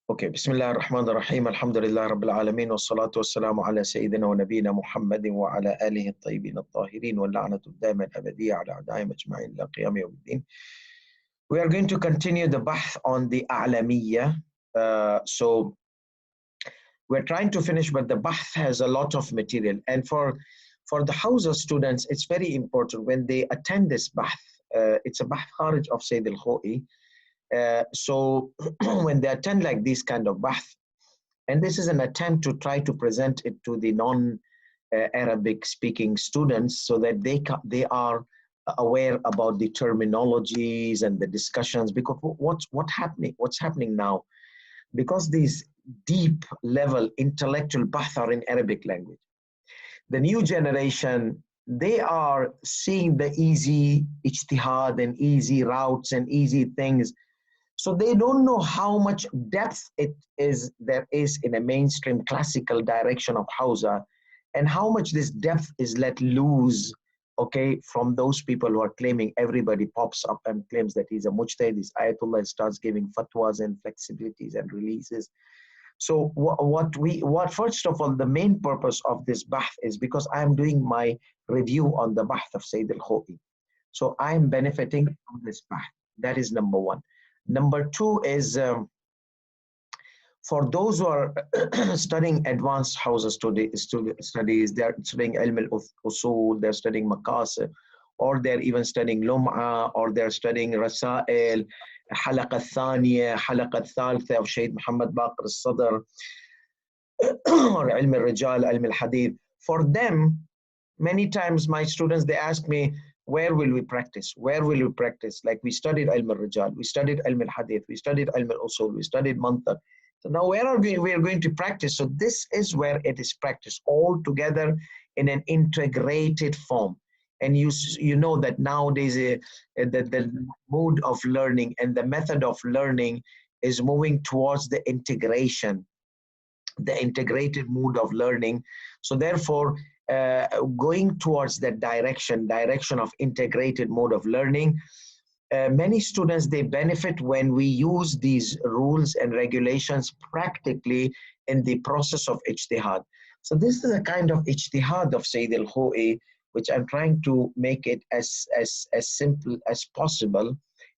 اوكي بسم الله الرحمن الرحيم الحمد لله رب العالمين والصلاة والسلام على سيدنا ونبينا محمد وعلى آله الطيبين الطاهرين واللعنة الدائمة الأبدية على أعدائهم أجمعين إلى قيام يوم الدين. We are going to continue the bahth on the A'lamiyya. So we're trying to finish, but the bahth has a lot of material. And for the Hawza students, it's very important when they attend this bahth. It's a bahth kharij of Sayyid al-Khoi. So when they attend like this kind of bahth, and this is an attempt to try to present it to the non-Arabic speaking students so that they are aware about the terminologies and the discussions, because what's happening now, because these deep level intellectual bahth are in Arabic language, the new generation, they are seeing the easy ijtihad and easy routes and easy things. So they don't know how much depth there is in a mainstream classical direction of Hausa, and how much this depth is let loose, okay, from those people who are claiming, everybody pops up and claims that he's a mujtahid, this Ayatollah, starts giving fatwas and flexibilities and releases. So what first of all, the main purpose of this bahth is because I am doing my review on the bahth of Sayyid al-Khoi. So I am benefiting from this bahth. That is number one. Number two is for those who are studying advanced Hausa studies, they're studying Ilm al-Usul, they're studying Maqasid, or they're even studying Lum'a, or they're studying Rasail, Halaq al-Thaniya, Halaq al-Thalitha of Shaykh Muhammad Baqir al-Sadr, or Ilm al-Rijal, Ilm al-Hadith. For them, many times my students, they ask me, where will we practice? Where will we practice? Like we studied Ilm al-Rijal, we studied Ilm al-Hadith, we studied Ilm al-Usul, we studied Mantiq. So now where are we are going to practice? So this is where it is practiced all together in an integrated form. And you know that nowadays the mode of learning and the method of learning is moving towards the integration, the integrated mode of learning. So therefore, going towards that direction of integrated mode of learning, many students, they benefit when we use these rules and regulations practically in the process of ijtihad. So this is a kind of ijtihad of Sayyid al-Khoi, which I'm trying to make it as simple as possible.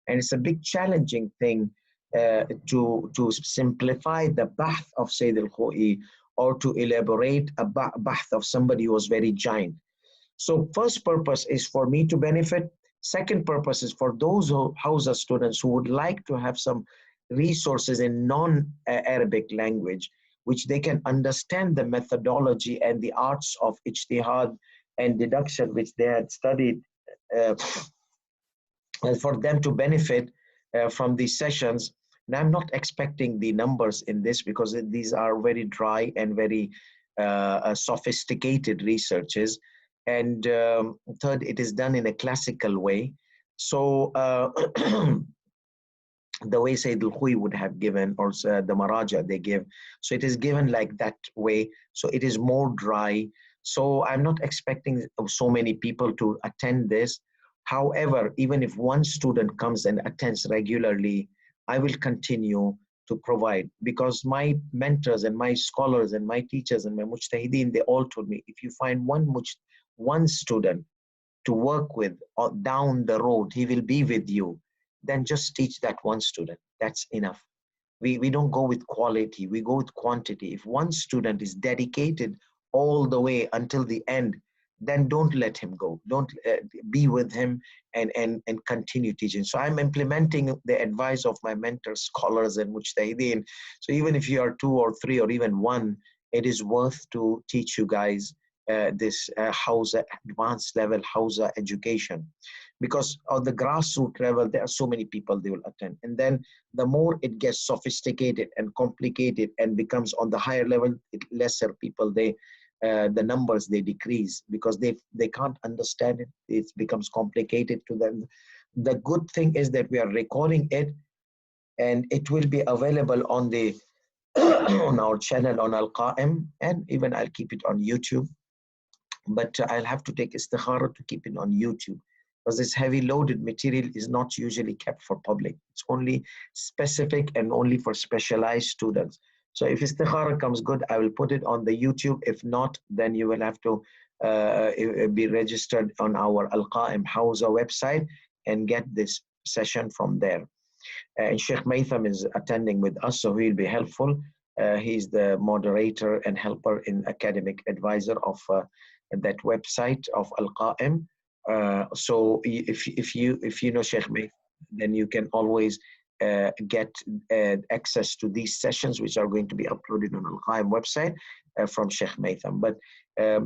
And it's a big challenging thing to simplify the bahth of Sayyid al-Khoi, or to elaborate a bahth of somebody who was very giant. So first purpose is for me to benefit. Second purpose is for those Hausa students who would like to have some resources in non-Arabic language, which they can understand the methodology and the arts of ijtihad and deduction, which they had studied, and for them to benefit from these sessions. Now, I'm not expecting the numbers in this because these are very dry and very sophisticated researches. And third, it is done in a classical way. So the way Sayyid al-Khoi would have given, or the Maraja they give, so it is given like that way. So it is more dry. So I'm not expecting so many people to attend this. However, even if one student comes and attends regularly, I will continue to provide, because my mentors and my scholars and my teachers and my mujtahideen, they all told me, if you find one student to work with down the road, he will be with you, then just teach that one student. That's enough. We don't go with quality, we go with quantity. If one student is dedicated all the way until the end, then don't let him go. Don't be with him and continue teaching. So I'm implementing the advice of my mentors, scholars, and mujtahideen. So even if you are 2 or 3 or even 1, it is worth to teach you guys this Hausa advanced level Hausa education, because on the grassroots level there are so many people they will attend, and then the more it gets sophisticated and complicated and becomes on the higher level, lesser people the numbers they decrease, because they can't understand it. It becomes complicated to them. The good thing is that we are recording it, and it will be available on the on our channel on Al-Qa'im, and even I'll keep it on YouTube. But I'll have to take istikhara to keep it on YouTube. because this heavy loaded material is not usually kept for public. It's only specific and only for specialized students. So if istikhara comes good, I will put it on the YouTube. If not, then you will have to be registered on our Al-Qa'im Hawza website and get this session from there. And Sheikh Maitham is attending with us, so he'll be helpful. He's the moderator and helper in academic advisor of that website of Al-Qa'im. So if you know Sheikh Maitham, then you can always get access to these sessions, which are going to be uploaded on Al-Qa'im website from Sheikh Maitham. But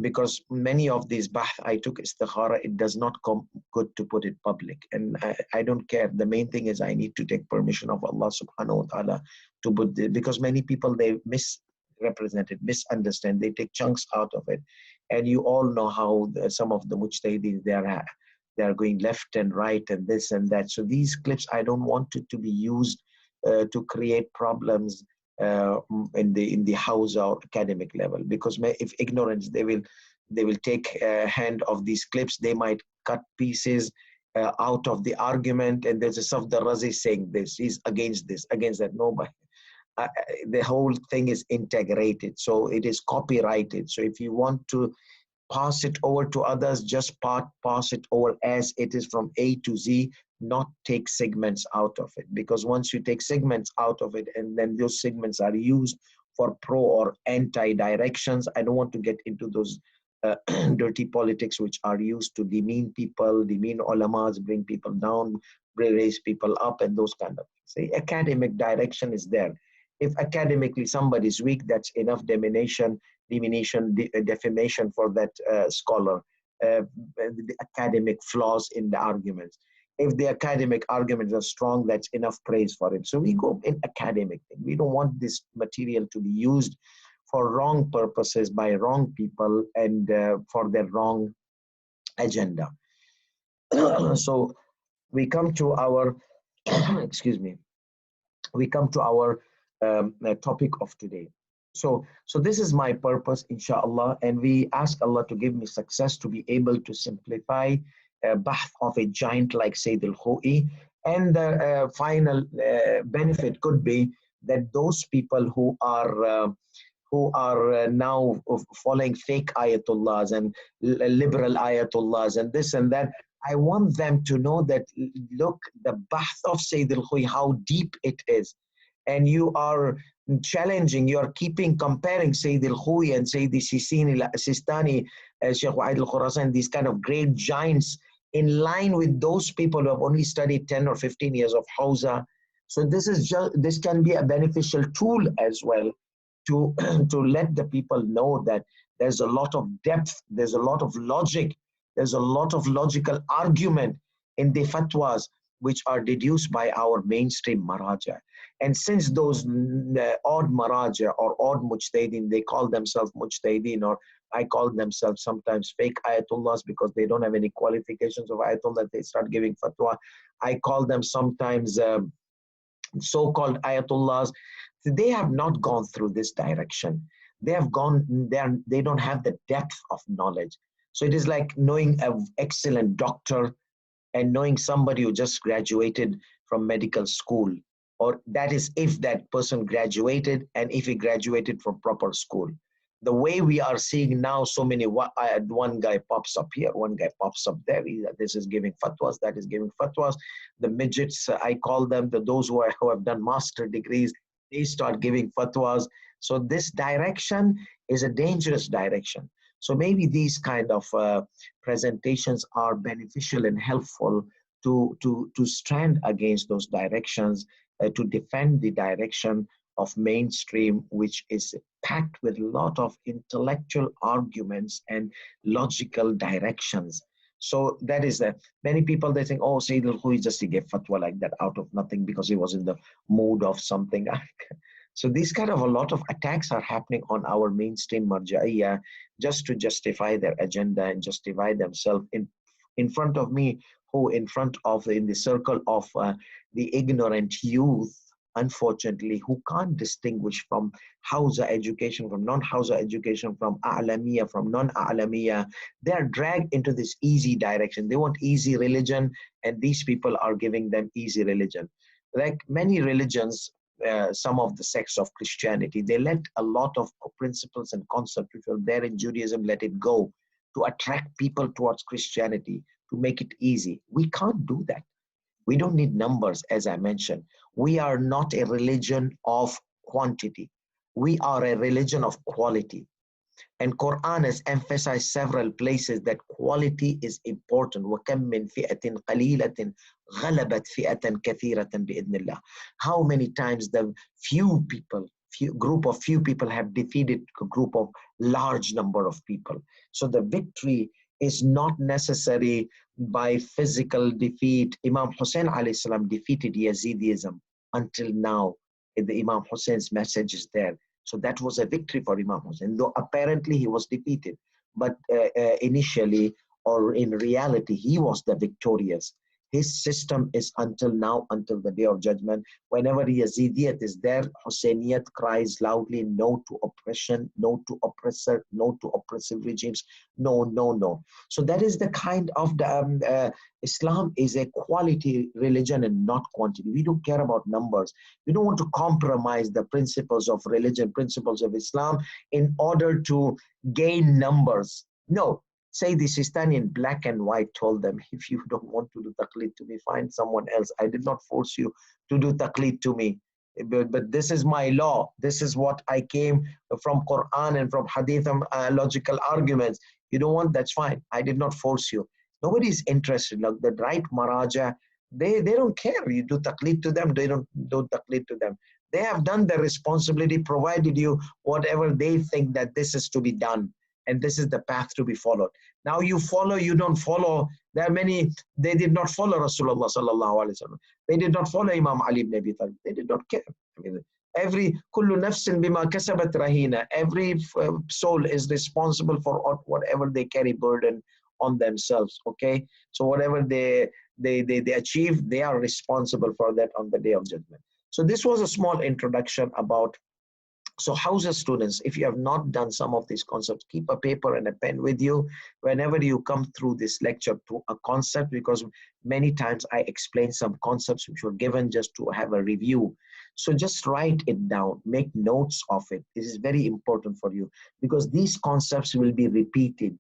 because many of these bahth I took istikhara, it does not come good to put it public. And I don't care. The main thing is I need to take permission of Allah subhanahu wa ta'ala to put it, because many people, they misrepresent it, misunderstand, they take chunks out of it. And you all know how some of the mujtahideen, they are going left and right and this and that. So these clips, I don't want it to be used to create problems in the house or academic level, because if ignorance, they will take hand of these clips. They might cut pieces out of the argument, and there's a Safdar Razi saying this, he's against this, against that. No, but the whole thing is integrated, so it is copyrighted. So if you want to pass it over to others, just pass it over as it is from A to Z, not take segments out of it. Because once you take segments out of it, and then those segments are used for pro or anti directions, I don't want to get into those dirty politics which are used to demean people, demean ulamas, bring people down, raise people up, and those kind of things. The academic direction is there. If academically somebody is weak, that's enough defamation for that scholar. The academic flaws in the arguments. If the academic arguments are strong, that's enough praise for him. So we go in academic thing. We don't want this material to be used for wrong purposes by wrong people and for their wrong agenda. So we come to our, excuse me, we come to our topic of today. So this is my purpose, inshallah, and we ask Allah to give me success to be able to simplify bahth of a giant like Sayyid al-Khoi. And the final benefit could be that those people who are now following fake ayatullahs and liberal ayatullahs and this and that, I want them to know that, look, the bahth of Sayyid al-Khoi, how deep it is. And you are challenging, you are comparing Sayyid al-Khoi and Sayyid Sistani, Sheikh Wa'id al-Khurasan, these kind of great giants, in line with those people who have only studied 10 or 15 years of Hawza. So this can be a beneficial tool as well to let the people know that there's a lot of depth, there's a lot of logic, there's a lot of logical argument in the fatwas which are deduced by our mainstream maraja. And since those odd maraja or odd mujtahideen, they call themselves mujtahideen, or I call themselves sometimes fake ayatullahs because they don't have any qualifications of ayatollah, they start giving fatwa. I call them sometimes so-called ayatullahs. They have not gone through this direction. They don't have the depth of knowledge. So it is like knowing an excellent doctor and knowing somebody who just graduated from medical school, or that is if that person graduated and if he graduated from proper school. The way we are seeing now, so many, one guy pops up here, one guy pops up there, this is giving fatwas, that is giving fatwas. The midgets, I call them, those who have done master degrees, they start giving fatwas. So this direction is a dangerous direction. So maybe these kind of presentations are beneficial and helpful to stand against those directions, to defend the direction of mainstream, which is packed with a lot of intellectual arguments and logical directions. So that is that. Many people, they think, oh, Sayyid al-Khoi just gave fatwa like that out of nothing because he was in the mood of something. So these kind of a lot of attacks are happening on our mainstream marja'iyah just to justify their agenda and justify themselves in front of me, in the circle of the ignorant youth unfortunately, who can't distinguish from Hausa education, from non-Hausa education, from A'lamiyya, from non-A'lamiyya. They are dragged into this easy direction. They want easy religion, and these people are giving them easy religion. Like many religions, some of the sects of Christianity, they let a lot of principles and concepts which were there in Judaism, let it go to attract people towards Christianity, to make it easy. We can't do that. We don't need numbers, as I mentioned. We are not a religion of quantity. We are a religion of quality. And Quran has emphasized several places that quality is important. وَكَمْ مِنْ فِئَةٍ قَلِيلَةٍ غَلَبَتْ فِئَةً كَثِيرَةً بِإِذْنِ اللَّهِ. How many times the group of few people have defeated a group of large number of people. So the victory is not necessary by physical defeat. Imam Hussein alayhi salam defeated Yazidism. Until now, the Imam Hussein's message is there. So that was a victory for Imam Hussein, though apparently he was defeated. But initially, or in reality, he was the victorious. His system is until now, until the day of judgment. Whenever Yazidiyat is there, Husseiniyyat cries loudly, no to oppression, no to oppressor, no to oppressive regimes, no, no, no. So that is the kind of Islam is a quality religion and not quantity. We don't care about numbers. We don't want to compromise the principles of religion, principles of Islam in order to gain numbers. No, say the Sistani in black and white told them, if you don't want to do taqlid to me, find someone else. I did not force you to do taqlid to me. But this is my law. This is what I came from Quran and from Hadith and logical arguments. You don't want, that's fine. I did not force you. Nobody is interested. Like the right Maraja, they don't care. You do taqlid to them, they don't do taqlid to them. They have done their responsibility, provided you whatever they think that this is to be done. And this is the path to be followed. Now you follow, you don't follow. There are many, they did not follow Rasulullah sallallahu alaihi wasallam. They did not follow Imam Ali ibn Abi Talib. They did not care. I mean, every kullu nafsin bima kasabat rahina. Every soul is responsible for whatever they carry burden on themselves. Okay, so whatever they achieve, they are responsible for that on the day of judgment. So this was a small introduction about. So Hausa students, if you have not done some of these concepts, keep a paper and a pen with you whenever you come through this lecture to a concept, because many times I explain some concepts which were given just to have a review. So just write it down, make notes of it. This is very important for you because these concepts will be repeated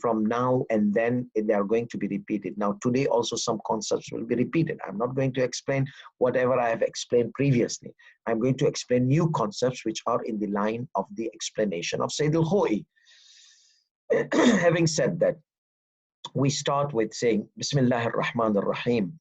from now and then. They are going to be repeated. Now today also some concepts will be repeated. I'm not going to explain whatever I have explained previously. I'm going to explain new concepts which are in the line of the explanation of Sayyid al-Khoi. Having said that, we start with saying Bismillah ar-Rahman ar-Rahim.